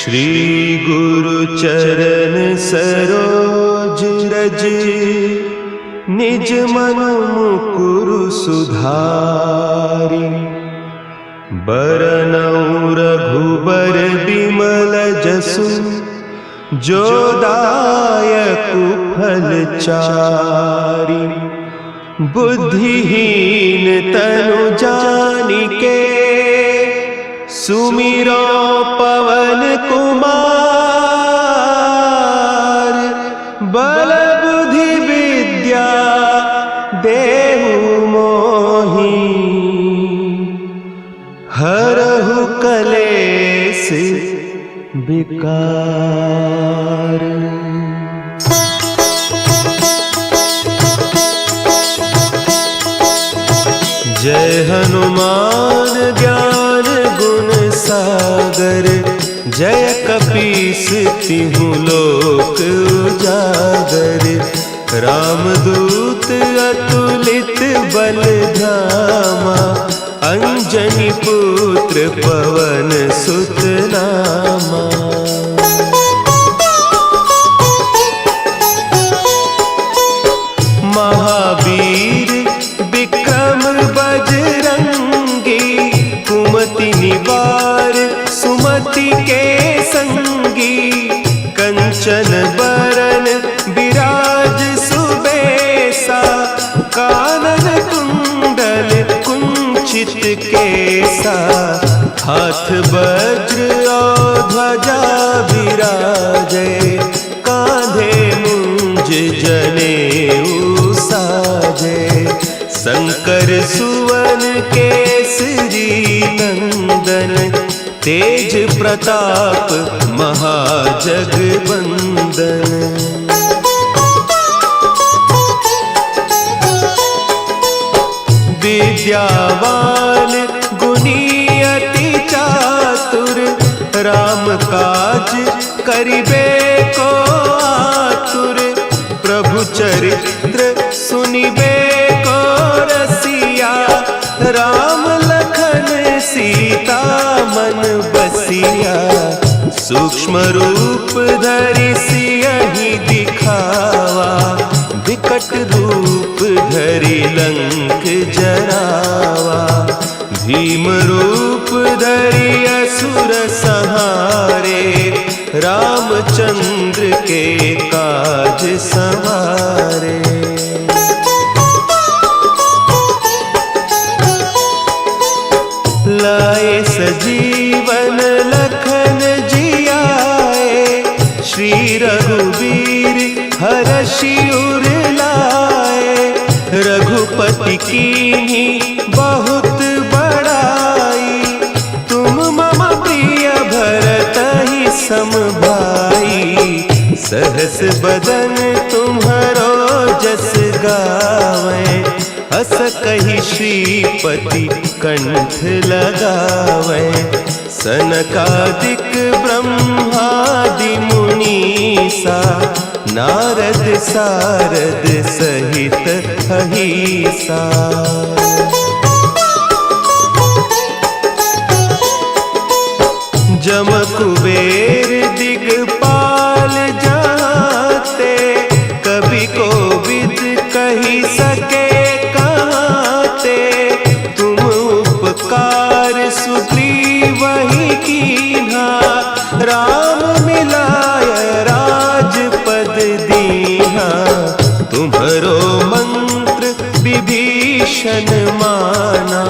श्री गुरु चरण सरोज रज, निज मन मुकुरु सुधारि। बरनउँ रघुबर बिमल जसु, जो दायकु फल चारि। बुद्धिहीन तनु जानिके, सुमिरो पवन कुमार। बल बुद्धि विद्या देहु मोहि, हरहु कलेस विकार। जय हनुमान ज्ञान गुण सागर, जय कपीस तिहु लोक उजागर। रामदूत अतुलित बल धामा, अंजनी पुत्र पवन सुत नामा। महावीर विक्रम बजरंगी, कुमति निवार सुमति के संगी। कंचन बरन विराज सुबेसा, कानन कुंडल कुंचित केसा। हाथ वज्र और ध्वजा विराजे, कांधे मुंज जनेऊ साजे। शंकर सुवन केसरी नंदन, तेज प्रताप महाजगवंदन। विद्यावान गुणी अति चातुर, राम काज करिबे को आतुर। प्रभु चरित्र सुनिबे को रसिया, राम लखन सीता मन बसिया। सूक्ष्म रूप धरि सियहि दिखावा, विकट रूप धरि लंक जरावा। भीम रूप धरि असुर संहारे, रामचंद्र के काज सवारे। लाए सजीवन लखन जियाए, श्री रघुवीर हरषि उर लाए। रघुपति कीन्ही बहुत बड़ाई, तुम मम प्रिय भरतहि सम भाई। सहस बदन तुम्हरो जस गावें, हस कहि श्रीपति कंठ लगावें। सनकादिक ब्रह्मादि मुनीसा, नारद सारद सहित अहीसा। जम कुबेर दिगपाल जाते, कवि कोविद कहि सके कहते। तुम उपकार सुग्रीवहि कीन्हा, राम मिलाय राजपद दीन्हा। तुम्हरो मंत्र विभीषण माना,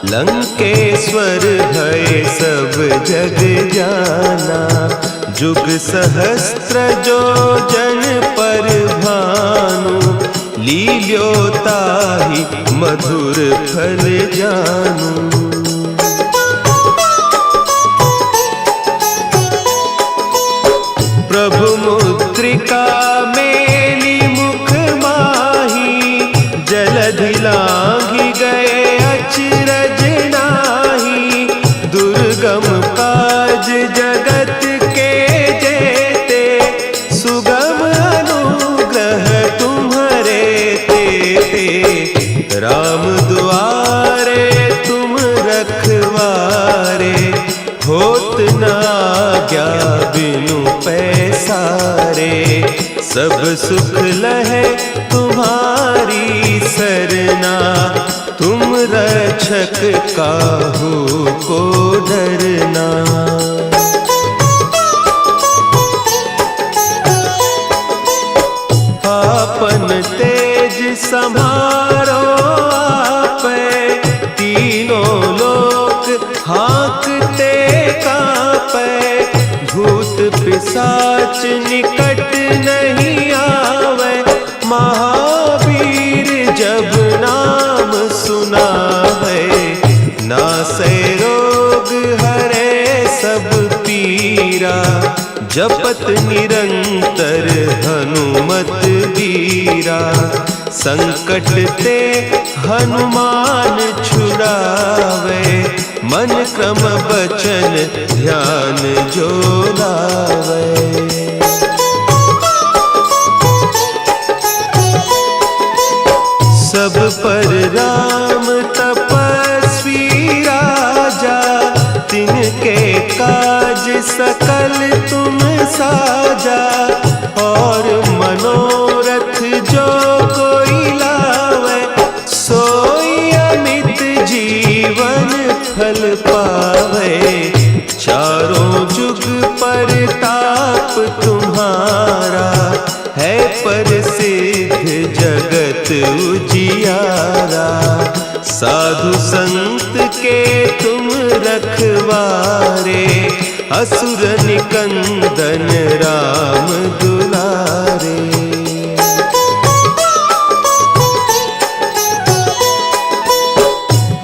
लंकेश्वर भय सब जग जाना। जुग सहस्त्र जो जन पर भानु, लील्योताहि मधुर फल जानू। प्रभु मुद्रिका मेली मुख माही, जलधि लांघि गए अचरज नाही। दुर्गम काज जगत के जेते, सुगम अनुग्रह तुम्हरे तेते। राम दुआरे तुम रखवारे, होत न आज्ञा बिनु पैसारे, सब सुख लहे तुम्हारी सरना, तुम रक्षक काहू को डरना। आपन तेज संभारो आपे, तीनों लोक हाँकते कांपे, भूत पिशाच निकट नहीं आवे, महावीर जब नाम सुनावे, नासै रोग हरे सब पीरा, जपत निरंतर हनुमत बीरा, संकट ते हनुमान छुड़ावे, मन क्रम बचन ध्यान जो लावे। सब पर राम तपस्वी राजा, तिनके काज सकल तुम साजा, और मनोरथ जो कोई लावे, सोई अमित जीवन फल पावे, चारों जुग परताप तुम्हारा, है प्रसिद्ध जगत उजियारा, साधु संत के तुम रखवारे, असुर निकंदन राम दुलारे।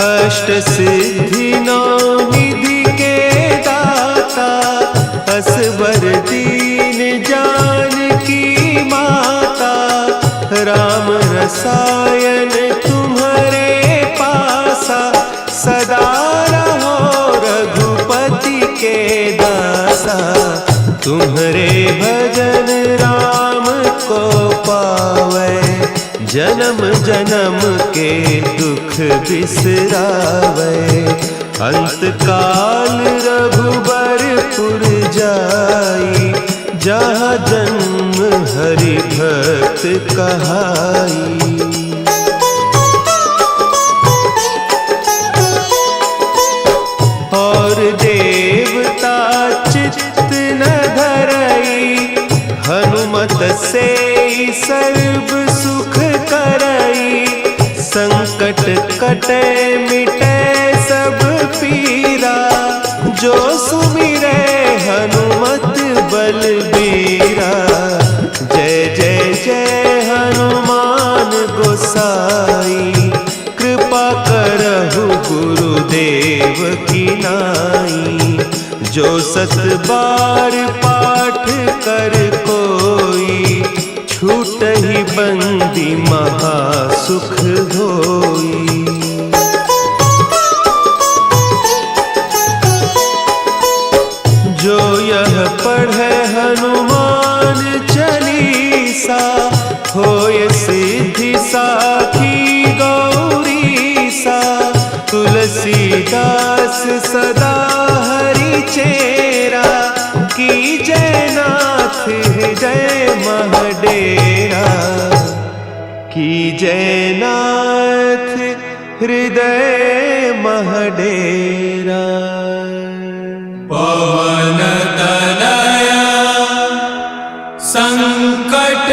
अष्ट सिद्धि नौ निधि के दाता, असवर दीन जानकी माता, राम रसायन तुम्हारे पासा, सदा रहो रघुपति के दासा, तुम्हारे भजन राम को पावे, जन्म जन्म के दुख बिसरावे, अंत काल रघुबरपुर जाई, जहाँ जन्म हरि भक्त कहाई। और देवता चित्त न धरई, हनुमत से सर्व सुख करई, संकट कटे मिटे सब पीरा, जो सुमिरे हनुमत बलबीरा। जय जय जय हनुमान गोसाई, कृपा करहु गुरुदेव की नाई, जो सत बार पाठ कर कोई, छूट ही बंदी महासुख होई। जो यह पढ़े हनुमान चालीसा, होय सिद्धि साखी गौरीसा, तुलसीदास सदा हरि चेरा, की जयनाथ हृदय महडेरा, की जयनाथ हृदय महडेरा। पवन तनया संकट